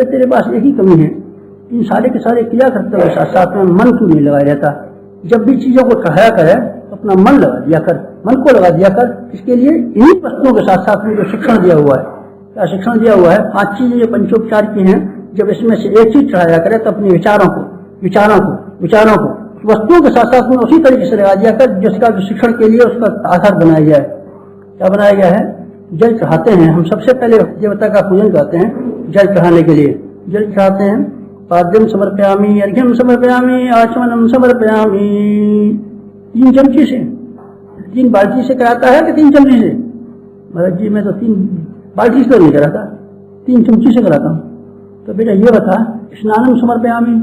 बेटे तेरे पास एक ही कमी है, इन सारे के सारे क्रिया करते हुए साथ साथ में मन क्यों नहीं लगाया रहता? जब भी चीजों को चढ़ाया करे तो अपना मन लगा दिया कर, मन को लगा दिया कर। इसके लिए इन्हीं वस्तुओं के साथ साथ में जो शिक्षण दिया हुआ है, क्या शिक्षण दिया हुआ है? 5 चीजें जो पंचोपचार की हैं, जब इसमें से एक चीज चढ़ाया करे तो अपने विचारों को वस्तुओं के साथ साथ में उसी तरीके से लगा दिया कर जिसका शिक्षण के लिए उसका आधार बनाया गया है। क्या बनाया गया है? जल चढ़ाते हैं हम, सबसे पहले देवता का पूजन करते हैं जल चढ़ाने के लिए। जल चढ़ाते हैं, पाद्यम समर्पयामि, अर्घ्यम समर्पयामि, आचमनम समर्पयामि। 3 चमची से, 3 बाल्टी से कराता है कि 3 चमची से? महाराज जी मैं तो 3 बाल्टी से तो नहीं कराता, 3 चमची से कराता हूँ। तो बेटा ये बता, स्नानम समर्पयामि,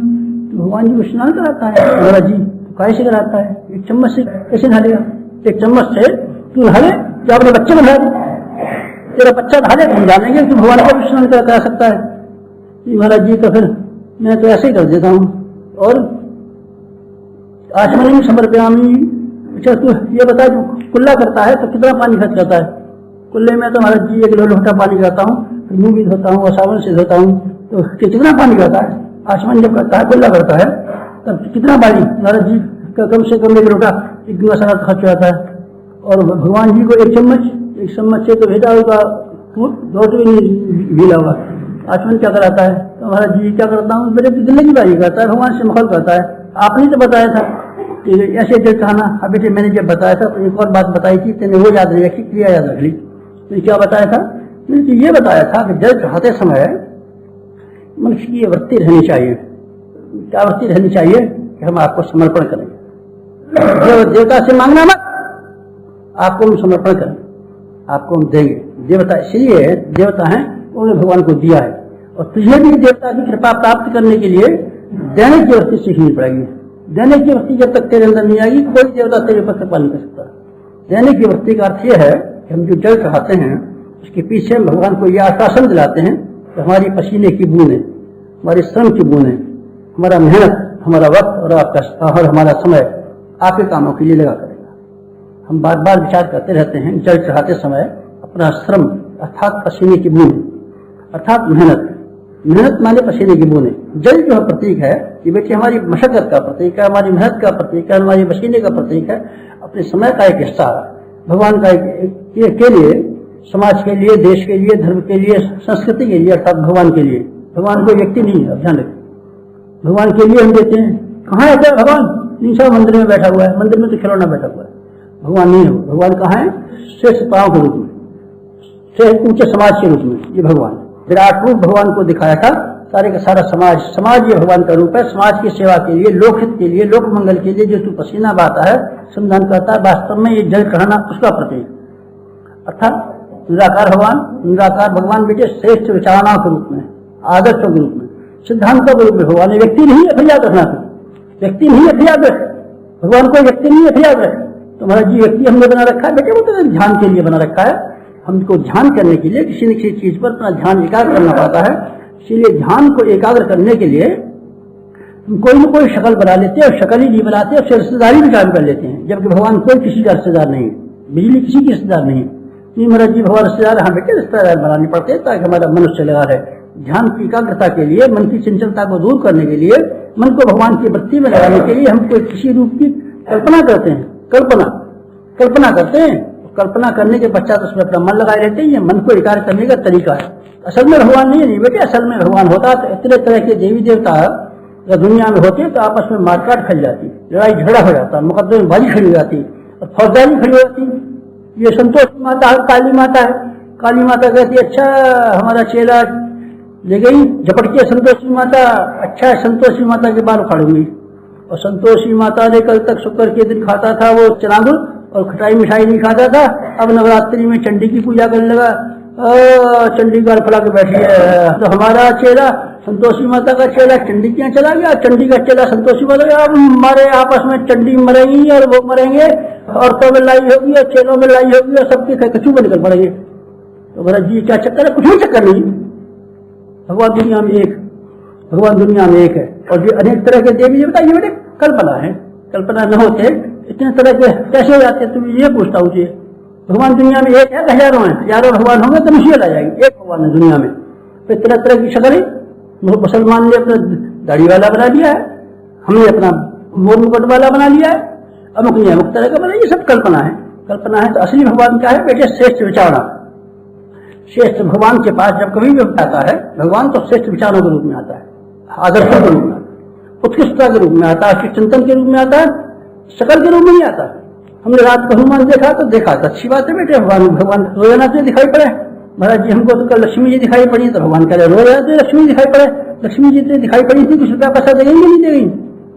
तो भगवान जी को स्नान कराता है? महाराज जी तो कैसे कराता है? 1 चम्मच से कैसे नहालेगा? 1 चम्मच से तू नहाले या अपने बच्चे को नहा दे? तेरा बच्चा नहा ले तो हम जानेंगे कि भगवान को भी स्नान करा सकता है। महाराज जी तो फिर मैं तो ऐसे ही कर देता हूँ। और आचमनम समर्पयामि, अच्छा तू ये बता, तू कुल्ला करता है तो कितना पानी खर्च करता है? कुल्ले में तो महाराज जी 1 लोटा पानी करता हूँ, फिर मुँह भी धोता हूँ और साबुन से धोता हूँ, तो कितना पानी करता है? आचमन जब करता है, कुल्ला करता है, तब कितना पानी? महाराज जी कम से कम 1 लोटा 1 गिलास खर्च हो जाता है। और भगवान जी को 1 चम्मच से तो भेजा होगा, रोट भी नहीं भीला होगा। आचमन क्या कराता है? तो महाराज जी क्या करता हूँ, मेरे दिल्ली की बारी करता है, भगवान से मखौल करता है। आपने तो बताया था कि ऐसे जल चढ़ाना। अब बेटे मैंने जब बताया था तो एक और बात बताई थी, तेने वो याद नहीं रखी, क्रिया याद रख ली। तो क्या बताया था? मैंने ये बताया था कि जल चढ़ाते समय मनुष्य की वृत्ति रहनी चाहिए। क्या वृत्ति रहनी चाहिए? कि हम आपको समर्पण करेंगे, देवता से मांगना मत, आपको हम समर्पण करें, आपको हम देंगे। देवता इसलिए देवता हैं, उन्होंने भगवान को दिया है। और तुझे भी देवता की कृपा प्राप्त करने के लिए देने की वृत्ति सीखनी पड़ेगी। देने की वृत्ति जब तक तेरे अंदर नहीं आएगी, कोई देवता तेरे ऊपर कृपा नहीं कर सकता। देने की वृत्ति का अर्थ यह है कि हम जो जल चढ़ाते हैं उसके पीछे हम भगवान को यह आश्वासन दिलाते हैं कि हमारी पसीने की बूंदें, हमारी श्रम की बूंदें, हमारा मेहनत, हमारा वक्त और हमारा समय आपके कामों के लिए लगा करेगा। हम बार बार विचार करते रहते हैं जल चढ़ाते समय अपना श्रम अर्थात पसीने की बूंदें, अर्थात मेहनत माने पसीने की बूंदें। जल जो प्रतीक है कि बेटी हमारी मशक्कत का प्रतीक है, हमारी मेहनत का प्रतीक है, हमारी पसीने का प्रतीक है, अपने समय का एक हिस्सा भगवान का के लिए, समाज के लिए, देश के लिए, धर्म के लिए, संस्कृति के लिए, अर्थात भगवान के लिए। भगवान कोई व्यक्ति नहीं है, ध्यान रखें। भगवान के लिए हम देते हैं। कहाँ है क्या भगवान? नीचा मंदिर में बैठा हुआ है, मंदिर में तो खिलौना बैठा हुआ है। भगवान नहीं है। भगवान कहाँ है? श्रेष्ठताओं के रूप में, ऊंचे समाज के रूप में। ये भगवान विराट रूप भगवान को दिखाया था। सारे का सारा समाज ये भगवान का रूप है। समाज की सेवा के लिए, लोकहित के लिए, लोक मंगल के लिए जो तू पसीना बहाता है, श्रमदान करता है, वास्तव में ये जल चढ़ाना उसका प्रतीक। अर्थात निराकार भगवान बेटे श्रेष्ठ विचारणाओं के रूप में, आदर्शों के रूप में, सिद्धांतों के रूप में भगवान है। व्यक्ति नहीं है, फिर याद रखना। व्यक्ति नहीं है, फिर याद रख। भगवान कोई व्यक्ति नहीं है, फिर याद रख। तो महाराज जी व्यक्ति हमने बना रखा है बेटे, वो तो ध्यान के लिए बना रखा है। हमको ध्यान करने के लिए किसी न किसी चीज पर अपना ध्यान एकाग्र करना पड़ता है। इसीलिए ध्यान को एकाग्र करने के लिए हम कोई न कोई शक्ल बना लेते हैं, और शक्ल ही नहीं बनाते, उससे रिश्तेदारी भी कायम कर लेते हैं। जबकि भगवान कोई किसी का रिश्तेदार नहीं है, बिजली किसी की रिश्तेदार नहीं है। महाराज जी भगवान रिश्तेदार, हाँ बेटे रिश्तेदार बनाने पड़ते हैं ताकि हमारा मनुष्य लगा रहे। ध्यान की एकाग्रता के लिए, मन की चंचलता को दूर करने के लिए, मन को भगवान की वृत्ति में लगाने के लिए हम कोई किसी रूप की कल्पना करते हैं। कल्पना करते हैं। कल्पना करने के पश्चात उसमें अपना मन लगाए रहते हैं। ये मन को एकाग्र करने का तरीका है। असल में भगवान नहीं बेटे, असल में भगवान होता तो इतने तरह के देवी देवता अगर दुनिया में होते तो आपस में मारकाट फैल जाती, लड़ाई झगड़ा हो जाता, मुकदमे में बाजी खड़ी हो जाती और फौजदारी खड़ी हो जाती। ये संतोष माता है, काली माता है। काली माता कहती अच्छा हमारा चेला ले गई झपट के संतोषी माता, अच्छा संतोषी माता के बाल उखाड़ूंगी। और संतोषी माता ने कल तक शुक्र के दिन खाता था वो चनागुल और खटाई मिठाई नहीं खाता था। अब नवरात्रि में चंडी की पूजा करने लगा, चंडी गाल फैला के बैठी है। तो हमारा चेला संतोषी माता का चेला चंडी के यहाँ चला गया, चंडी का चेला संतोषी माता। अब हमारे आपस में चंडी मरेगी और वो मरेंगे, औरतों में लड़ाई होगी और चेलों में लड़ाई होगी और सबके कचू में निकल पड़ेंगे। तो महाराज जी क्या चक्कर है? कुछ भी चक्कर नहीं। भगवान दुनिया में एक है। और जो अनेक तरह के देवी देवता ये बेटे कल्पना है। कल्पना न होते इतने तरह के कैसे हो जाते? तुम ये पूछता हूँ। भगवान दुनिया में एक है, हजारों भगवान होंगे तो मुश्किल आ जाएगी। एक भगवान है दुनिया में, तो तरह तरह की शक्ल मुसलमान ने अपना दाढ़ी वाला बना लिया है, हमने अपना मोर मुकुट वाला बना लिया है, अमुक नहीं अमुक तरह का बना, ये सब कल्पना है। कल्पना है तो असली भगवान क्या है बेटे? श्रेष्ठ विचारणा। श्रेष्ठ भगवान के पास जब कभी भी आता है भगवान तो श्रेष्ठ विचारों के रूप में आता है, आदर्शों के रूप में, उत्कृष्टता के रूप में आता है, चिंतन के रूप में आता है, शकल के रूप में नहीं आता। हमने रात को हनुमान देखा तो देखा तो अच्छी बात है बेटे, भगवान रोजाना से दिखाई पड़े। महाराज जी हमको तो कल लक्ष्मी जी दिखाई पड़ी तो भगवान कह रहे रोजाना लक्ष्मी दिखाई पड़े। लक्ष्मी जी तो दिखाई पड़ी थी, कुछ रुपया पैसा देंगे नहीं देंगे?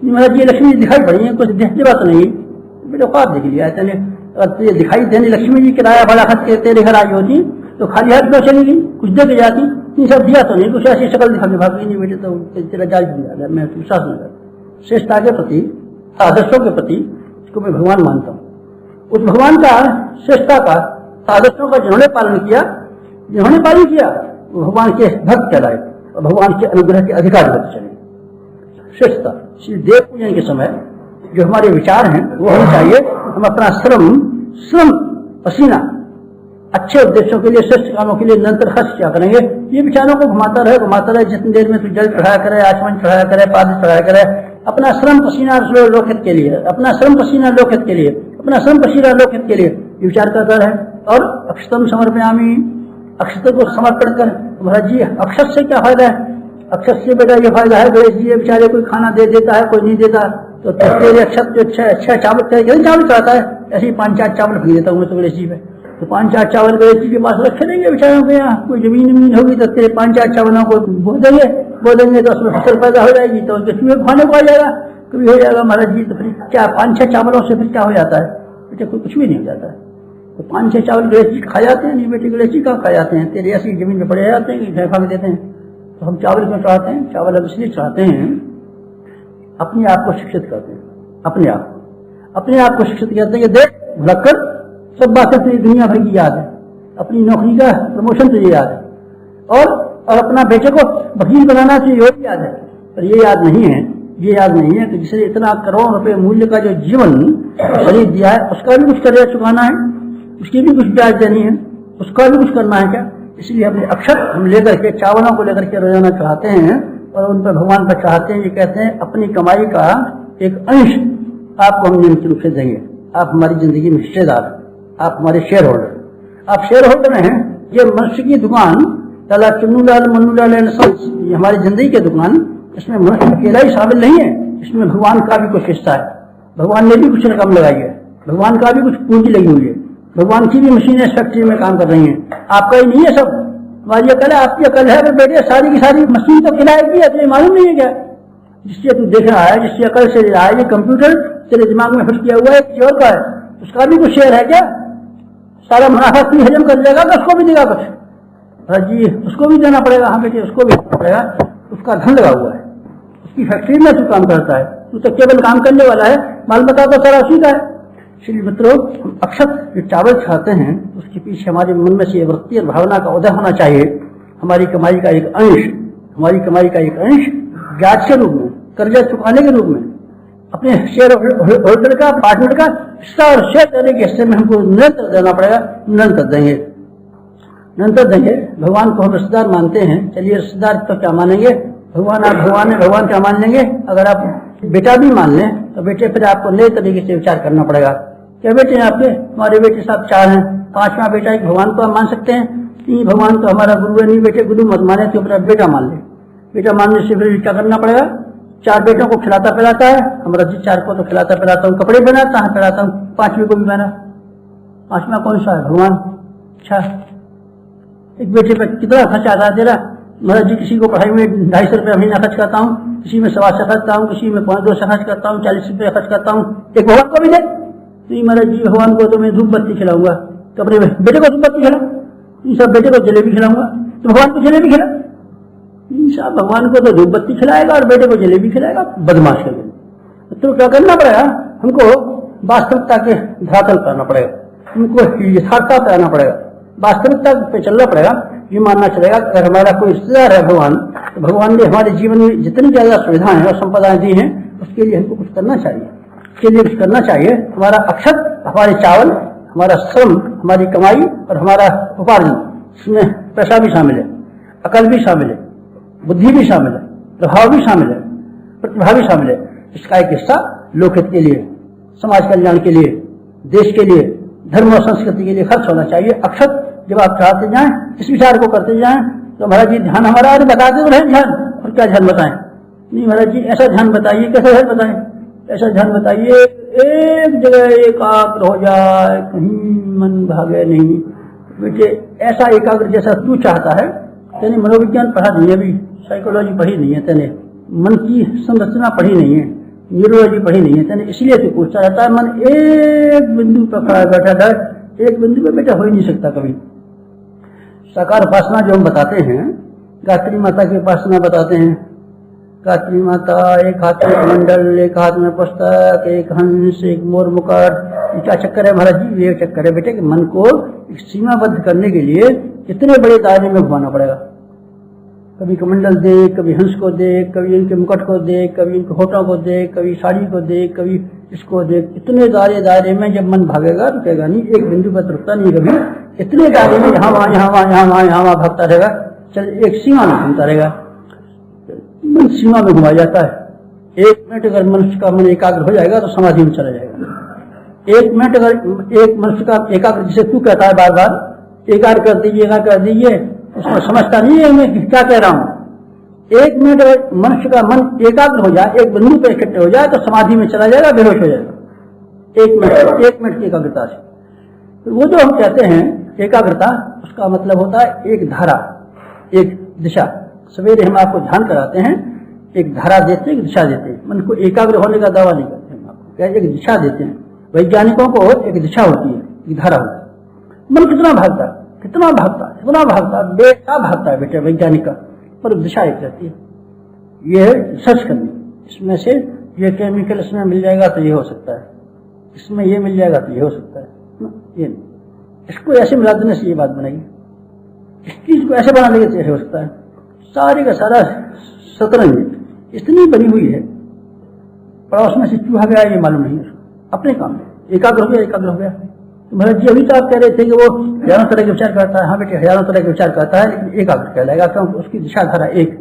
महाराज जी लक्ष्मी जी दिखाई पड़ी है, कुछ देखने बात नहीं बेटे, औकात देख लिया है। तुझे दिखाई देने लक्ष्मी जी किराया भाड़ा खर्च के तेरे घर आई होती तो खाली हाथ में चली गई, कुछ दे के जाती, नहीं सब दिया तो नहीं, कुछ ऐसी शक्ल दिखा के भाग गई नहीं बेटे, तो तेरा जायज दिया। मैं विश्वास नहीं करता। श्रेष्ठता के प्रति, आदर्शों के प्रति इसको मैं भगवान मानता हूँ। उस भगवान का श्रेष्ठता का, आदर्शों का जिन्होंने पालन किया, जिन्होंने पालन किया वो भगवान के भक्त कहलाए और भगवान के अनुग्रह के अधिकार बनते चले। श्रेष्ठता श्री देव पूजन के समय जो हमारे विचार हैं वो होने चाहिए, हम अपना श्रम पसीना अच्छे उद्देश्यों के लिए, श्रेष्ठ कामों के लिए निरंतर खर्च क्या करेंगे। ये विचारों को घुमाता रहे, जितनी देर में तू जल चढ़ाया करे, आचमन चढ़ाया करे, पाद चढ़ाया करे, अपना श्रम पसीना लोकहित के लिए, अपना श्रम पसीना लोकहित के लिए, अपना श्रम पसीना लोकहित के लिए विचार करता रहे। और अक्षतम समर्पयामि, अक्षत को समर्पण कर। महाराज जी अक्षत से क्या फायदा है? अक्षत से बेटा ये फायदा है, गणेश जी बेचारे कोई खाना दे देता है, कोई नहीं देता, तो तेरे अक्षत जो अच्छा चावल चढ़ाता है, ऐसे ही 5-4 चावल फेंक देता हूँ मैं तो गणेश जी पे। तो 5-4 चावल गणेश जी के पास रखे देंगे बेचारों के यहाँ। कोई जमीन होगी तो तेरे 5-4 चावलों को बो देंगे तो उसमें फसल पैदा हो जाएगी, तो उसके चूहे खाने को आ जाएगा, कभी हो जाएगा। महाराज जी तो फिर क्या 5-6 चावलों से फिर क्या हो जाता है बेटे? कुछ भी नहीं हो जाता है। तो 5-6 चावल गणेश जी खा जाते हैं? नहीं बेटे, गणेश जी कहाँ खा जाते हैं, तेरे ऐसी जमीन में पड़े जाते हैं कि फेंक देते हैं। तो हम चावल क्यों चढ़ाते हैं? चावल हम इसलिए चढ़ाते हैं, अपने आप को शिक्षित करते हैं, अपने आप को शिक्षित करते हैं कि देख भुलक्कड़ सब बातें तुझे दुनिया भर की याद है, अपनी नौकरी का प्रमोशन तुझे याद है, और अपना बेटे को वकील बनाना तुझे भी याद है, पर ये याद नहीं है कि जिसे इतना करोड़ रुपए मूल्य का जो जीवन खरीद दिया है उसका भी कुछ कर्जा चुकाना है, उसकी भी कुछ ब्याज देनी है, उसका भी कुछ करना है क्या? इसलिए अपने अक्षत हम लेकर के, चावलों को लेकर के रोजाना चढ़ाते हैं और उन पर भगवान पर चढ़ाते हैं। ये कहते हैं अपनी कमाई का एक अंश आपको हम नियमित रूप से देंगे, आप हमारी जिंदगी में हिस्सेदार, आप हमारे शेयर होल्डर, आप शेयर होल्डर हैं। ये मनुष्य की दुकान लाला चुन्नूलाल मन्नूलाल एंड सन्स, ये हमारी जिंदगी की दुकान, इसमें मनुष्य अकेला ही शामिल नहीं है, इसमें भगवान का भी कुछ हिस्सा है, भगवान ने भी कुछ रकम लगाई है, भगवान का भी कुछ पूंजी लगी हुई है, भगवान की भी मशीनें इस फैक्ट्री में काम कर रही हैं, आपका ही नहीं है सब। हमारी अकल है, आपकी अकल है, पर बेटे सारी की सारी मशीन तो खिलाएगी, तुम्हें मालूम नहीं है क्या? जिससे तू देख रहा है, जिसकी अकल से रहा है, ये कंप्यूटर तेरे दिमाग में फिट किया हुआ है, किसी और का है, उसका भी कुछ शेयर है क्या? सारा मुनाफा तू हजम कर लेगा तो उसको भी देगा कुछ? जी उसको भी देना पड़ेगा। हाँ बेटे उसको भी देना पड़ेगा, उसका धन लगा हुआ है, उसकी फैक्ट्री में तू काम करता है, तू तो केवल काम करने वाला है, माल बता तो सारा उसी का है। इसलिए मित्रों, हम अक्षत जो चावल खाते हैं उसके पीछे हमारे मन में से वृत्ति और भावना का उदय होना चाहिए। हमारी कमाई का एक अंश ब्याज के रूप में, कर्जा चुकाने के रूप में, अपने शेयर होल्डर का, पार्टनर का हिस्सा और शेयर देने के हिस्से में हमको निरंतर देना पड़ेगा, निरंतर देंगे। भगवान को हम रिश्तेदार मानते हैं, चलिए रिश्तेदार तो क्या मानेंगे, भगवान क्या मान लेंगे? अगर आप बेटा भी मान लें तो बेटे फिर आपको नए तरीके से विचार करना पड़ेगा। क्या बेटे हैं आपके? हमारे बेटे साहब 4 हैं, 5वां बेटा एक भगवान को हम मान सकते हैं, नहीं भगवान तो हमारा गुरु है, नहीं बेटे गुरु मत माने तो अपना बेटा मान ले। बेटा मानने से फिर क्या करना पड़ेगा? 4 बेटों को खिलाता पिलाता है, हमारा जी 4 को तो खिलाता पिलाता हूँ, कपड़े बनाता है, पिलाता हूँ, 5वीं को भी बना। 5वां कौन सा है? भगवान। अच्छा, एक बेटे पर कितना खर्च आता है तेरा? महाराज जी किसी को पढ़ाई में 250 रुपये महीना खर्च करता हूँ, किसी में 250 खर्च करता हूँ, किसी में 500 खर्च करता हूँ, 40 रुपये खर्च करता हूँ, एक भगवान को भी दे। नहीं महाराज जी भगवान को तो मैं धूप बत्ती खिलाऊंगा, तो अपने बेटे को धूप बत्ती खिला, सब बेटे को जलेबी खिलाऊंगा, तो भगवान को जलेबी खिला। साहब भगवान को तो धूप बत्ती खिलाएगा और बेटे को जलेबी खिलाएगा, बदमाश कर। तो क्या करना पड़ेगा? हमको वास्तविकता के धरातल पर आना पड़ेगा, हमको यथार्थता पर आना पड़ेगा, वास्तविकता पे चलना पड़ेगा। ये मानना चलेगा अगर हमारा कोई रिश्तेदार है भगवान, तो भगवान ने हमारे जीवन में जितनी ज्यादा सुविधाएं और संपदाएं दी हैं उसके लिए हमको कुछ करना चाहिए। हमारा अक्षत, हमारे चावल, हमारा श्रम, हमारी कमाई और हमारा उपार्जन, इसमें पैसा भी शामिल है, अकल भी शामिल है, बुद्धि भी शामिल है, प्रभाव भी शामिल है, प्रतिभा भी शामिल है। इसका एक हिस्सा लोकहित के लिए, समाज कल्याण के लिए, देश के लिए, धर्म और संस्कृति के लिए खर्च होना चाहिए। अक्षत जब आप चाहते जाएं, इस विचार को करते जाएं, तो महाराज जी ध्यान हमारा बताते तो रहे ध्यान, और क्या ध्यान बताएं? नहीं महाराज जी ऐसा ध्यान बताइए, कैसा ध्यान बताएं? ऐसा ध्यान बताइए एक जगह एकाग्र हो जाए, कहीं मन भागे नहीं। बेटे ऐसा एकाग्र जैसा तू चाहता है, तेने मनोविज्ञान पढ़ा नहीं है, अभी साइकोलॉजी पढ़ी नहीं है, तेने मन की संरचना पढ़ी नहीं है, न्यूरोलॉजी पढ़ी नहीं है, तेने इसलिए तू पूछता रहता है। मन एक बिंदु पर खड़ा बैठा था, एक बिंदु पे बेटा हो ही नहीं सकता कभी। साकार उपासना जो हम बताते हैं, गायत्री माता की उपासना बताते हैं, गायत्री माता एक हाथ में कमंडल, एक हाथ में पुस्तक, एक हंस, एक मोर मुकुट। क्या चक्कर है महाराज जी? ये चक्कर है बेटे कि मन को सीमाबद्ध करने के लिए इतने बड़े दायरे में घुमाना पड़ेगा। कभी कमंडल देख, कभी हंस को देख, कभी इनके मुकुट को देख, कभी इनके होठों को देख, कभी साड़ी को देख, कभी इसको देख। इतने दायरे में जब मन भागेगा रुकेगा नहीं, एक बिंदु पर रुकता नहीं कभी। इतने दायरे में यहाँ वहाँ यहाँ वहाँ यहाँ वहाँ यहाँ वहाँ भागता रहेगा, चल एक सीमा में घूमता रहेगा। मन सीमा में घुमाया जाता है। एक मिनट अगर मनुष्य का मन एकाग्र हो जाएगा तो समाधि में चला जाएगा। एक मिनट अगर एक मनुष्य का एकाग्र, जिसे तू कहता है बार बार एकाग्र कर दीजिए, एकाग्र कर दीजिए, उसको समझता नहीं है मैं क्या कह रहा हूँ। एक मिनट अगर मनुष्य का मन एकाग्र हो जाए, एक बिंदु पर इकट्ठे हो जाए तो समाधि में चला जाएगा, बेहोश हो जाएगा। एक मिनट की एकाग्रता से। तो वो जो हम कहते हैं एकाग्रता, उसका मतलब होता है एक धारा, एक दिशा। सवेरे हम आपको ध्यान कराते हैं, एक धारा देते हैं, एक दिशा देते हैं। मन को एकाग्र होने का दावा नहीं करते हैं आपको, क्या एक दिशा देते हैं। वैज्ञानिकों को एक दिशा होती है, एक धारा होती है। मन कितना भागता है, कितना भागता है, कितना भागता है, बेटा भागता है बेटे वैज्ञानिक का, पर दिशा एक रहती है। ये सर्च करनी, इसमें से ये केमिकल इसमें मिल जाएगा तो ये हो सकता है, इसमें ये मिल जाएगा तो ये हो सकता है, ये नहीं। इसको ऐसे मिला देने से ये बात बनेगी, इस चीज को ऐसे बना देंगे तो ऐसे हो सकता है। सारे का सारा शतरंज इतनी बनी हुई है, पड़ोस में से चूहा गया ये मालूम नहीं उसको, अपने काम में एकाग्र हो गया, एकाग्र हो गया। तो महाराज जी अभी तो आप कह रहे थे कि वो हजारों तरह के विचार करता है। हाँ बेटे हजारों तरह के विचार करता है, लेकिन एकाग्र कहलाएगा क्योंकि उसकी दिशा धारा एक,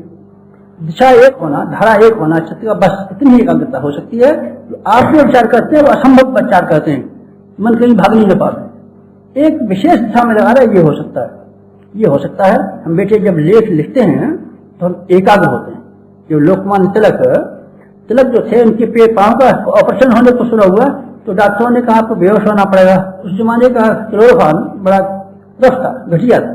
दिशा एक होना, धारा एक होना, चित्त का बस इतनी ही एकाग्रता हो सकती है। तो आप जो विचार करते हैं वो असंभव विचार करते हैं, मन कहीं भाग नहीं पाते, एक विशेष दिशा में लगा रहा है, ये हो सकता है, ये हो सकता है। हम बेटे जब लेख लिखते हैं तो हम एकाग्र होते हैं। जो लोकमान्य तिलक जो थे, उनके पेट पांव का ऑपरेशन होने को शुरू हुआ तो डॉक्टरों ने कहा आपको बेहोश होना पड़ेगा। उस जमाने का क्लोरोफॉर्म बड़ा रफ था, घटिया था।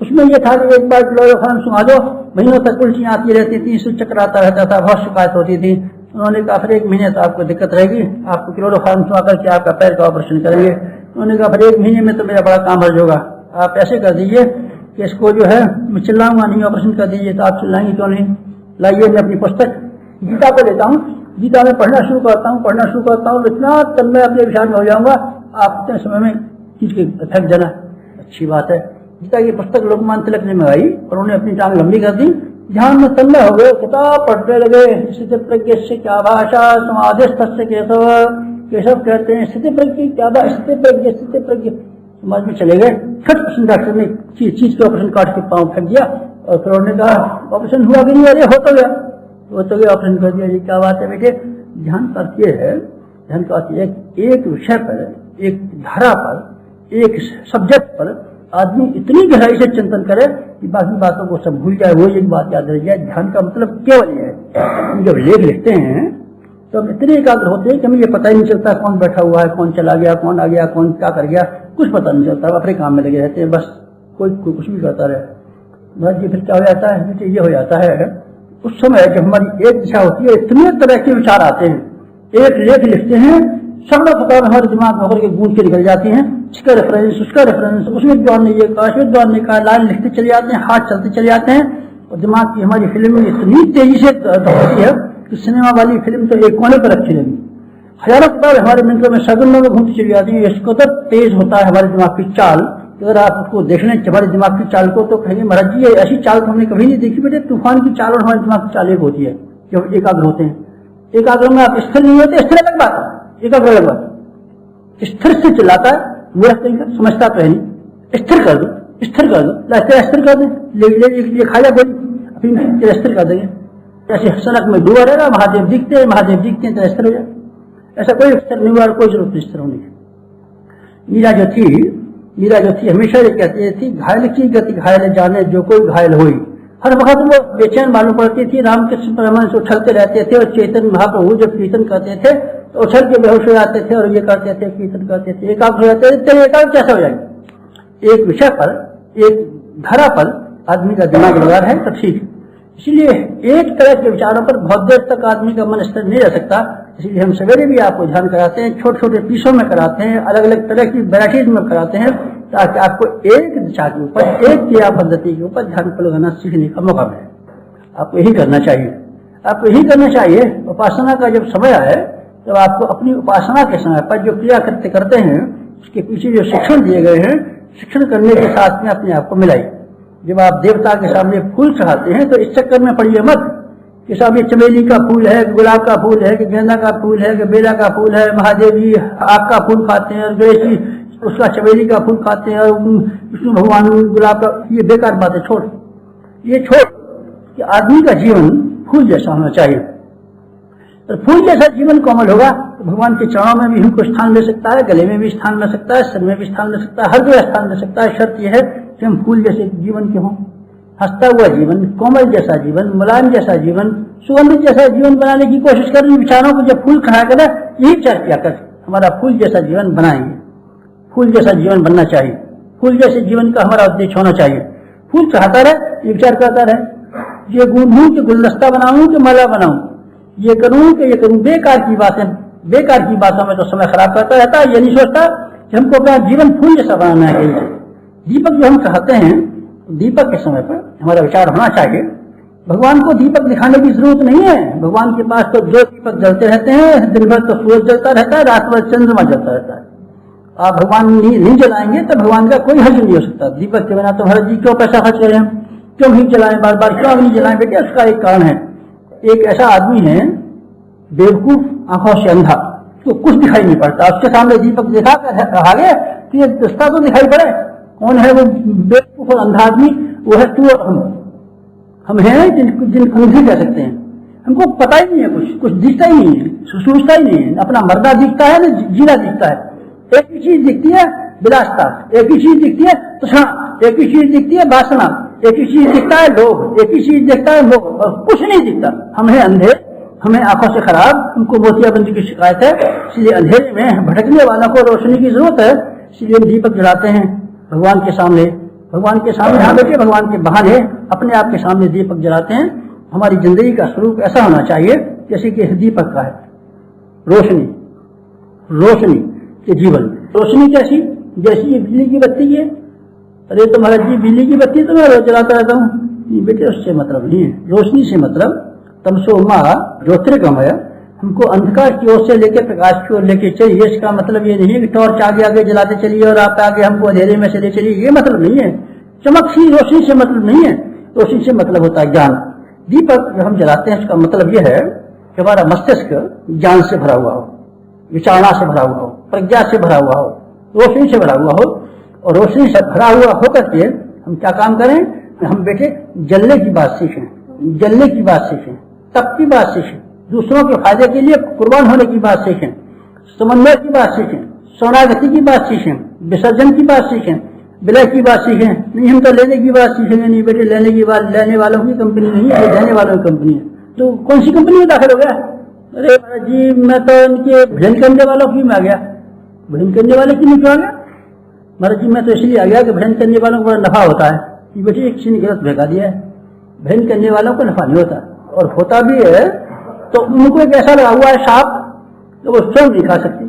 उसमें यह था कि एक बार क्लोरोफॉर्म सुना दो, महीनों तक उल्टियां आती रहती थी, चक्कर आता रहता था, बहुत शिकायत होती थी। उन्होंने कहा फिर 1 महीने तो आपको दिक्कत रहेगी, आपको क्लोरोफॉर्म सुना करके आपका पैर का ऑपरेशन करेंगे। उन्होंने कहा फिर 1 महीने में तो मेरा बड़ा काम हर्ज होगा, आप ऐसे कर दीजिए कि इसको जो है मैं चिल्लाऊंगा नहीं, ऑपरेशन कर दीजिए। तो आप चिल्लाएंगे क्यों नहीं? लाइए मैं अपनी पुस्तक गीता को लेता हूँ, गीता में पढ़ना शुरू करता हूँ, इतना तब मैं अपने विचार में हो जाऊंगा, आप इतने समय में चीज के थक जाना। अच्छी बात है। गीता की पुस्तक लोकमान्य तिलक ने मंगाई और उन्होंने अपनी टांग लंबी कर दी, ध्यान में तन्मय हो गए, किताब पढ़ने लगे। स्थिति प्रज्ञ से क्या भाषा, समाधिस्थ से केशव कहते हैं स्थिति प्रज्ञ क्या भाषा, स्थिति प्रज्ञ समाज में चले गए। खट प्रश्न डॉक्टर ने चीज के ऑपरेशन काट के पाँव फेंक दिया और फिर उन्होंने कहा ऑपरेशन हुआ कि नहीं? अरे हो तो गया, ऑपरेशन कर दिया। जी क्या बात है बेटे। ध्यान का अर्थ ये है, ध्यान का अर्थ एक विषय पर, एक धारा पर, एक सब्जेक्ट पर आदमी इतनी गहराई से चिंतन करे कि बाकी बातों को सब भूल जाए, वो एक बात याद रह जाए। ध्यान का मतलब केवल ये है। जब लेख लिखते हैं तो हम इतने एकाग्र होते हैं कि हमें ये पता ही नहीं चलता कौन बैठा हुआ है, कौन चला गया, कौन आ गया, कौन क्या कर गया, कुछ पता नहीं चलता। अपने काम में लगे रहते हैं, बस कोई कुछ भी करता रहे। बस ये फिर क्या हो जाता है बेटे, ये हो जाता है उस समय जब हमारी एक दिशा होती है, इतने तरह के विचार आते हैं। एक लेख लिखते हैं, सगड़ा पता हमारे दिमाग में होकर के गूंज के निकल जाती हैं, इसका रेफरेंस, उसका रेफरेंस, उस विद्वान ने ये कहा, इस विद्वान ने कहा, लाइन लिखते चले जाते हैं, हाथ चलते चले जाते हैं और दिमाग की हमारी फिल्म इतनी तेजी से दौड़ती है कि सिनेमा वाली फिल्म तो एक कोने पर अच्छी लगी, हजारों बार हमारे मिनटों में सेकंडों में घूमती चली जाती है। इसको तो तेज होता है हमारे दिमाग की चाल। अगर आप उसको देख लें हमारे दिमाग की चाल को तो कहेंगे महाराज जी ये ऐसी चाल तो हमने कभी नहीं देखी। बेटे तूफान की चाल और हमारे दिमाग की चाल एक होती है जब एकाग्र होते हैं। एकाग्र में आप स्थिर नहीं होते, स्थिर अलग बात है, एकाग्र अलग बात। स्थिर से चिल्लाता है, मेरा तरीका समझता तो है नहीं, स्थिर कर दो, स्थिर कर दो, स्थिर कर दो, ये खा जा गोली। फिर तिरस्तर कर देंगे। जैसे सड़क में डूबा रहेगा, महादेव दिखते हैं तिरस्तर हो जाए। ऐसा कोई अवसर नहीं हुआ, कोई जरूरत नहीं तिरस्तर होने की। मीरा जो थी हमेशा ये कहती थी, घायल की गति घायल जाने जो कोई घायल हुई। हर वक्त वो बेचैन मालूम पड़ती थी। रामकृष्ण परमहंस उछलते रहते थे और चेतन महाप्रभु जब कीर्तन करते थे तो उछल के बेहोश हो जाते थे और ये करते थे, कीर्तन करते थे, एकाग्र हो जाते थे। तेरे एकाग्र कैसे हो जाएंगे? एक विषय पर, एक धारा पर आदमी का दिमाग लगा है तो ठीक। इसलिए एक तरह के विचारों पर बहुत देर तक आदमी का मन स्थिर नहीं रह सकता। इसलिए हम सवेरे भी आपको ध्यान कराते हैं, छोटे छोटे पीसों में कराते हैं, अलग अलग तरह की वैराइटीज में कराते हैं, ताकि आपको एक दिशा के ऊपर, एक क्रिया पद्धति के ऊपर ध्यान को लगाना सीखने का मौका मिले। आपको यही करना चाहिए, आपको यही करना चाहिए। उपासना का जब समय आए तब आपको अपनी उपासना के समय पर जो क्रिया करते हैं उसके पीछे जो शिक्षण दिए गए हैं, शिक्षण करने के साथ में अपने आप को मिलाइए। जब आप देवता के सामने फूल चढ़ाते हैं तो इस चक्कर में पड़िए मत कि साहब ये चमेली का फूल है, गुलाब का फूल है, कि गेंदा का फूल है, कि बेला का फूल है, महादेव जी आग का फूल खाते हैं और गणेश जी उसका चमेली का फूल खाते हैं और विष्णु भगवान गुलाब का। ये बेकार बातें छोड़, ये छोड़ कि आदमी का जीवन फूल जैसा होना चाहिए। और फूल जैसा जीवन कोमल होगा तो भगवान के चरणों में भी हमको स्थान ले सकता है, गले में भी स्थान ले सकता है, सिर में भी स्थान ले सकता है, हर जगह स्थान ले सकता है। शर्त यह है कि हम फूल जैसे जीवन के हों, हंसता हुआ जीवन, कोमल जैसा जीवन, मुलायम जैसा जीवन, सुगंधित जैसा जीवन बनाने की कोशिश करें। विचारों को जब फूल खड़ा करें यही विचार किया कर, हमारा फूल जैसा जीवन बनाएंगे। फूल जैसा जीवन बनना चाहिए, फूल जैसे जीवन का हमारा उद्देश्य होना चाहिए। फूल चढ़ाता रहे, ये विचार करता रहे, ये गूंथूं कि गुलदस्ता बनाऊं कि माला बनाऊं, ये करूं कि ये करूं। बेकार की बातें, बेकार की बातों में तो समय खराब करता रहता है। ये नहीं सोचता कि हमको अपना जीवन फूल जैसा बनाना है। दीपक जो हम चाहते हैं, दीपक के समय पर हमारा विचार होना चाहिए। भगवान को दीपक दिखाने की जरूरत नहीं है। भगवान के पास तो दो दीपक जलते रहते हैं, दिन भर तो सूरज जलता रहता है, रात भर चंद्रमा जलता रहता है। आप भगवान नहीं जलाएंगे तो भगवान का कोई हर्ज नहीं हो सकता। दीपक के बिना तो हर जी क्यों पैसा खर्च करें, क्यों नहीं जलाएं, बार बार क्यों नहीं जलाएं? बेटे उसका एक कारण है। एक ऐसा आदमी है बेवकूफ, आंखों से अंधा, तो कुछ दिखाई नहीं पड़ता। उसके सामने दीपक दिखा कर आगे तो ये दस्ता तो दिखाई पड़े। कौन है वो बेवकूफ और अंधा आदमी? वो है तू और हम हैं जिनको अंधे कह सकते हैं। हमको पता ही नहीं है, कुछ दिखता ही नहीं है, सूझता ही नहीं है। अपना मर्दा दिखता है ना जीना दिखता है। एक ही चीज दिखती है विलासता, एक ही चीज दिखती है तृष्णा, एक ही चीज दिखती है वासना, एक ही चीज दिखता है लोभ, एक ही चीज दिखता है मोह, और कुछ नहीं दिखता। हम हैं अंधे, हमें आंखों से खराब, हमको मोतियाबिंद की शिकायत है। इसलिए अंधेरे में भटकने वालों को रोशनी की जरूरत है। इसलिए हम दीपक जलाते हैं भगवान के सामने। भगवान के सामने हाँ बेटे, भगवान के बहाने अपने आप के सामने दीपक जलाते हैं। हमारी जिंदगी का स्वरूप ऐसा होना चाहिए जैसे कि दीपक का है, रोशनी, रोशनी के जीवन। रोशनी कैसी? जैसी बिजली की बत्ती है। अरे तो महाराज जी बिजली की बत्ती तो मैं रोज जलाता रहता हूँ। बेटे उससे मतलब नहीं है। रोशनी से मतलब तमसो मा ज्योतिर्गमय, हमको अंधकार की ओर से लेकर प्रकाश की ओर लेके चलिए। इसका मतलब ये नहीं है कि टॉर्च आगे आगे जलाते चलिए और आप आगे हमको अंधेरे में से ले चलिए, ये मतलब नहीं है। चमक सी रोशनी से मतलब नहीं है। रोशनी से मतलब होता है ज्ञान। दीपक जो हम जलाते हैं उसका मतलब यह है कि हमारा मस्तिष्क ज्ञान से भरा हुआ हो, विचारणा से भरा हुआ हो, प्रज्ञा से भरा हुआ हो, रोशनी से भरा हुआ हो। और रोशनी से भरा हुआ होकर के हम क्या काम करें? हम बेटे जलने की बात सीखें, जलने की बात सीखें, तप की बात सीखें, दूसरों के फायदे के लिए कुर्बान होने की बात सीखें, समन्वय की बात सीखें, शरणागति की बात सीखें, विसर्जन की बात सीखें, विलय की बात सीखें। नहीं हम तो लेने की बात सीखेंगे। नहीं बेटे लेने की बात लेने वालों की कंपनी नहीं है, देने वालों की कंपनी है। तो कौन सी कंपनी में दाखिल हो गया? अरे महाराज जी मैं तो इनके भजन करने वालों की में आ गया। भजन करने वाले की में क्यों आ गया? महाराज जी मैं तो इसलिए आ गया कि भजन करने वालों को बड़ा नफा होता है। कि बेटे एक किसी ने गलत भगा दिया है, भजन करने वालों को नफा नहीं होता, और होता भी है तो उनको एक ऐसा लगा हुआ है साप, तो वो स्वयं नहीं खा सकते,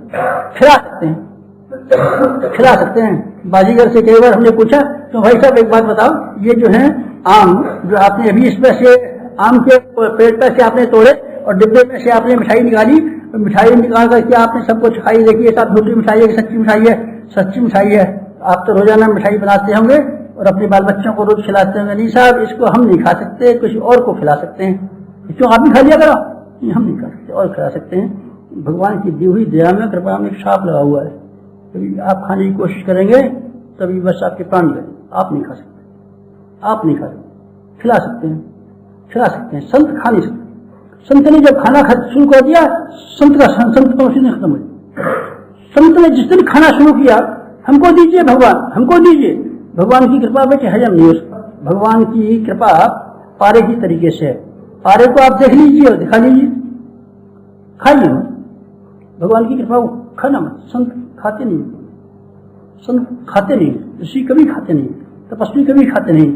खिला सकते हैं, खिला सकते हैं। बाजीगर से कई बार हमने पूछा तो भाई साहब एक बात बताओ, ये जो है आम जो आपने अभी इसमें से आम के पेड़ पर से आपने तोड़े और डिब्बे में से आपने मिठाई निकाली, मिठाई निकाल करके आपने सबको खाई, देखिए साहब झूठी मिठाई है कि सच्ची मिठाई है? सच्ची मिठाई है। आप तो रोजाना मिठाई बनाते होंगे और अपने बाल बच्चों को रोज खिलाते होंगे। नहीं साहब इसको हम नहीं खा सकते, कुछ और को खिला सकते हैं। क्यों आप भी खा लिया करो? हम नहीं खा सकते, और खिला सकते हैं। भगवान की दी हुई दया में कृपा में एक सांप लगा हुआ है, कभी आप खाने की कोशिश करेंगे तभी बस आपके प्राण गए। आप नहीं खा सकते, आप नहीं खा सकते, खिला सकते हैं। खिला सकते हैं, संत खा नहीं सकते। संत ने जब खाना शुरू कर दिया, संत तो उसी दिन खत्म हो गया। संत ने जिस दिन खाना शुरू किया, हमको दीजिए भगवान, हमको दीजिए, भगवान की कृपा बेटे हजम नहीं हो सकता। भगवान की कृपा पारे की तरीके से है। पारे को आप देख लीजिए और दिखा लीजिए, खाइए मत, भगवान की कृपा को खाना मत। संत खाते नहीं, संत खाते नहीं, ऋषि कभी खाते नहीं, तपस्वी कभी खाते नहीं।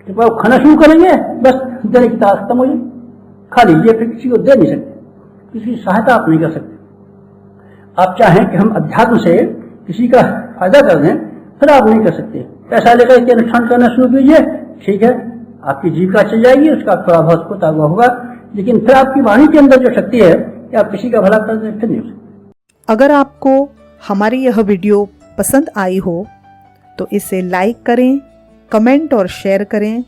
कृपा को खाना शुरू करेंगे, बस देने की ताकत खत्म हो जाए, खा लीजिए, फिर किसी को दे नहीं सकते, किसी की सहायता आप नहीं कर सकते। आप चाहें कि हम अध्यात्म से किसी का फायदा कर दें, फिर आप नहीं कर सकते। पैसा लेकर के अनुष्ठान करना शुरू कीजिए, ठीक है, आपकी जीविका चल जाएगी, उसका थोड़ा बहुत होता हुआ होगा, लेकिन फिर आपकी वाणी के अंदर जो शक्ति है कि आप किसी का भला कर दें, फिर नहीं हो सकते। अगर आपको हमारी यह वीडियो पसंद आई हो तो इसे लाइक करें, कमेंट और शेयर करें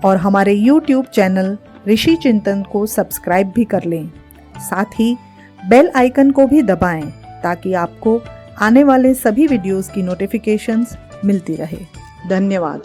और हमारे YouTube चैनल ऋषि चिंतन को सब्सक्राइब भी कर लें। साथ ही बेल आइकन को भी दबाएं ताकि आपको आने वाले सभी वीडियोस की नोटिफिकेशंस मिलती रहे। धन्यवाद।